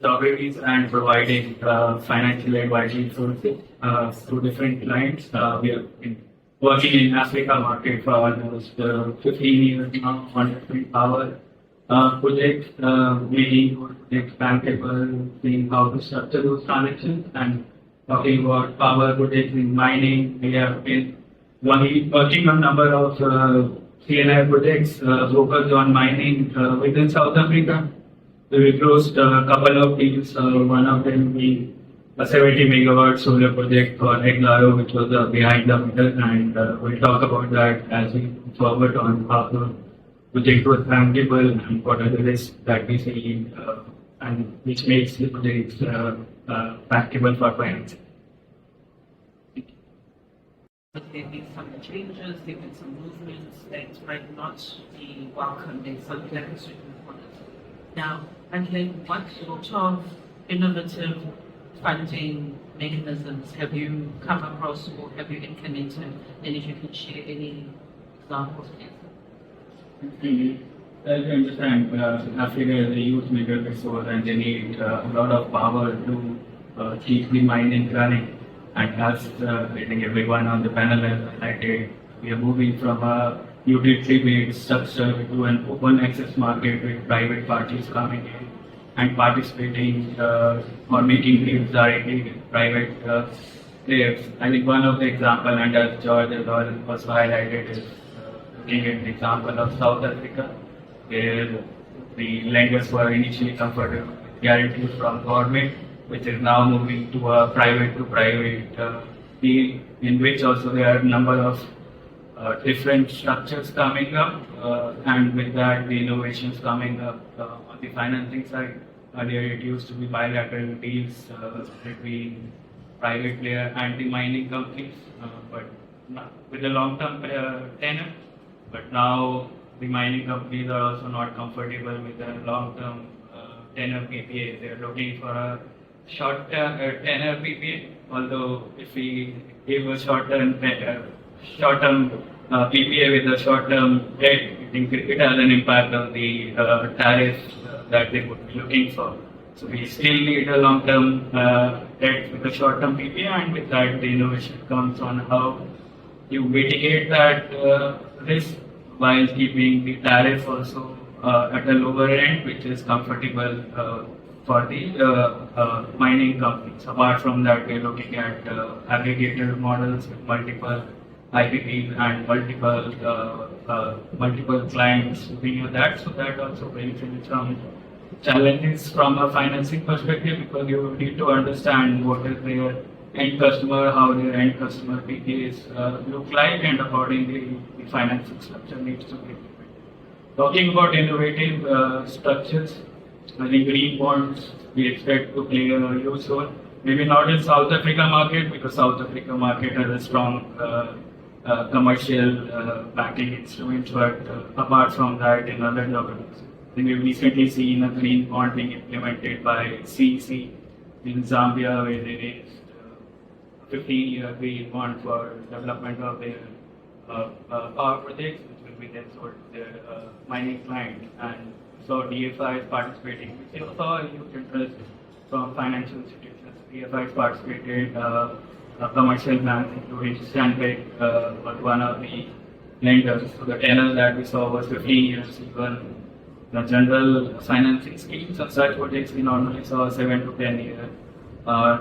geographies and providing financial advisory to different clients. We have been working in Africa market for almost 15 years now on different power projects, making projects bankable, seeing how to structure those transactions, and talking about power projects in mining. We have been working on a number of CNI projects focused on mining within South Africa. So we closed a couple of deals, one of them being a 70 megawatt solar project for 𝗥𝐼𝐬𝐜, which was behind the meter, and we'll talk about that as we move forward on how the project was bankable and what are the risks that we see, and which makes the projects bankable for financing. There have been some changes, there have been some movements that might not be welcome in some certain corners. Now, and then what sort of innovative funding mechanisms have you come across or have you implemented? And if you can share any examples, please. As you understand, Africa is a huge mineral resource and they need a lot of power to keep the mining running. And as I think everyone on the panel has highlighted, we are moving from a utility-based structure to an open access market with private parties coming in and participating or making deals directly with private players. I think one of the examples, and as George has also highlighted, is looking at the example of South Africa, where the lenders were initially comfortable with guarantees from government, which is now moving to a private-to-private deal, in which also there are a number of different structures coming up, and with that the innovations coming up on the financing side. Earlier it used to be bilateral deals between private player and the mining companies, but with a long-term tenure. But now the mining companies are also not comfortable with a long-term tenure PPA. They are looking for a short-term tenure PPA. Although if we give a short-term PPA with a short-term debt, I think it has an impact on the tariff that they would be looking for. So we still need a long-term debt with a short-term PPA, and with that the innovation comes on how you mitigate that risk while keeping the tariff also at a lower end, which is comfortable for the mining companies. Apart from that, we're looking at aggregator models with multiple IPPs and multiple clients looking at that. So that also brings in some challenges from a financing perspective, because you need to understand what is their end customer, how their end customer PPAs look like, and accordingly the financing structure needs to be implemented. Talking about innovative structures, I think green bonds we expect to play a huge role. Maybe not in South Africa market, because South Africa market has a strong commercial backing instruments, but apart from that, in other geographies, I think we've recently seen a green bond being implemented by 𝗏𝐶 in Zambia, where they raised 15-year green bond for development of their power projects, which will be then sold to their mining client. And so 𝗏𝗏𝐻 is participating. We saw a huge interest from financial institutions. 𝗏𝗏𝐻 is participated, commercial banks, including Standard was one of the lenders. So the tenor that we saw was 15 years. Even the general financing schemes of such projects, we normally saw 7 to 10 year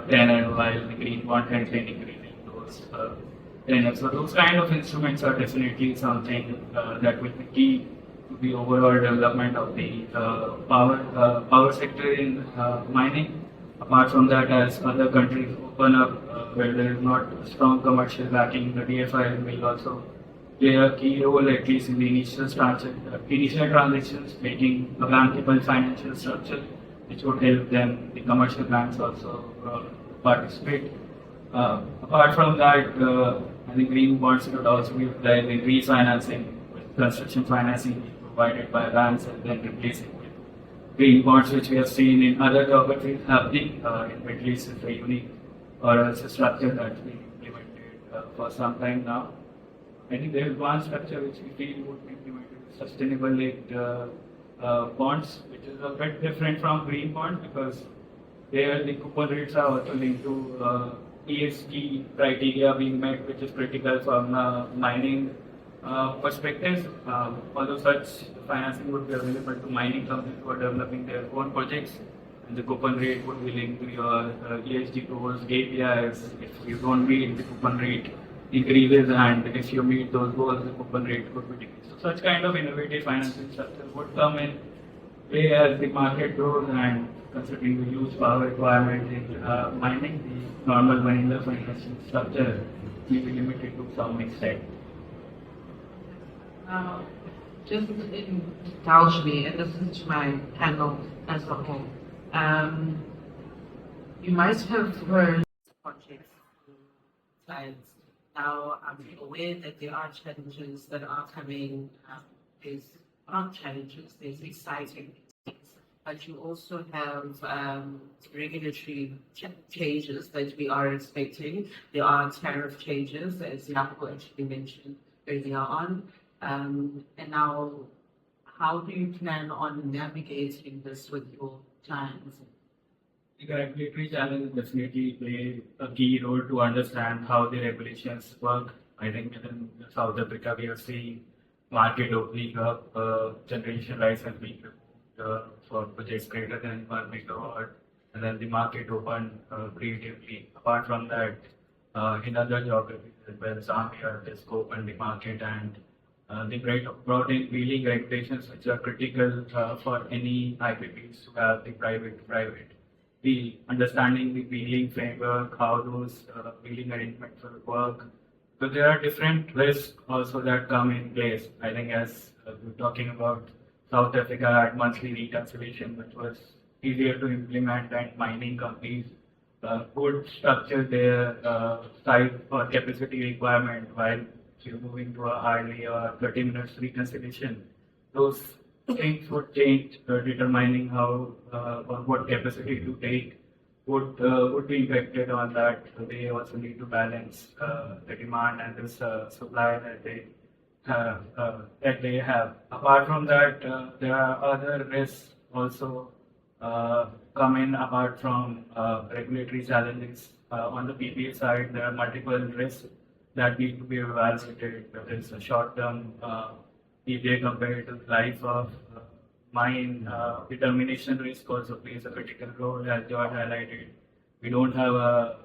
tenor, while the green bond has been increasing those tenors. So those kind of instruments are definitely something that will be key to the overall development of the power sector in mining. Apart from that, as other countries open up where there is not strong commercial backing, the 𝗏𝗏𝐻 will also play a key role, at least in the initial transactions, making a bankable financial structure, which would help them, the commercial banks, also participate. Apart from that, I think green bonds could also be applied in refinancing, with construction financing being provided by banks and then replacing with green bonds, which we have seen in other geographies happening. In Middle East is a unique or a structure that's been implemented for some time now. I think there is one structure which we feel would be implemented, sustainable linked bonds, which is a bit different from green bonds because there the coupon rates are also linked to ESG criteria being met, which is critical from mining perspective. Although such financing would be available to mining companies who are developing their own projects, and the coupon rate would be linked to your ESG goals, KPIs. If you don't meet, the coupon rate increases, and if you meet those goals, the coupon rate could be decreased. So such kind of innovative financing structure would come in play as the market grows, and considering the huge power requirement in mining, the normal vanilla financing structure may be limited to some extent. Just indulge me, and this is to my panel as a whole. You might have heard projects science. Now, I'm aware that there are challenges that are coming. There's not challenges, there's exciting things. But you also have regulatory changes that we are expecting. There are tariff changes, as Jaco actually mentioned earlier on. And now, how do you plan on navigating this with your clients? The regulatory challenges definitely play a key role to understand how the regulations work. I think within South Africa, we are seeing market opening up, generation license being removed for projects greater than 1 megawatt, and then the market opened creatively. Apart from that, in other geographies as well, Zambia has opened the market, and they brought in wheeling regulations which are critical for any IPPs to have the private. The understanding the wheeling framework, how those wheeling arrangements will work. So there are different risks also that come in place. I think as we're talking about South Africa had monthly reconciliation, which was easier to implement, and mining companies could structure their size or capacity requirement while you're moving to a hourly or 30 minutes reconciliation. Those things would change, determining how or what capacity to take would be impacted on that. So they also need to balance the demand and this supply that they have. Apart from that, there are other risks also come in apart from regulatory challenges. On the PPA side, there are multiple risks that need to be evaluated. There is a short-term PPA compared to the life of mine. Determination risk also plays a critical role, as George highlighted. We don't have a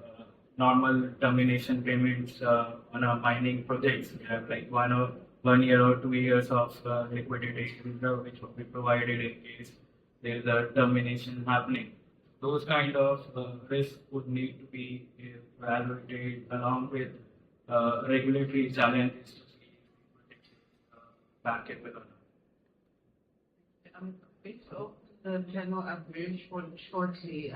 normal termination payments on our mining projects. We have like 1 year or 2 years of liquidity reserve, which will be provided in case there is a termination happening. Those kind of risks would need to be evaluated along with regulatory challenges to see if back it with or not. So the panel up very shortly.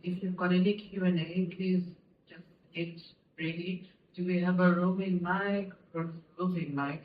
If you've got any Q&A, please just get ready. Do we have a roving mic or roving mic?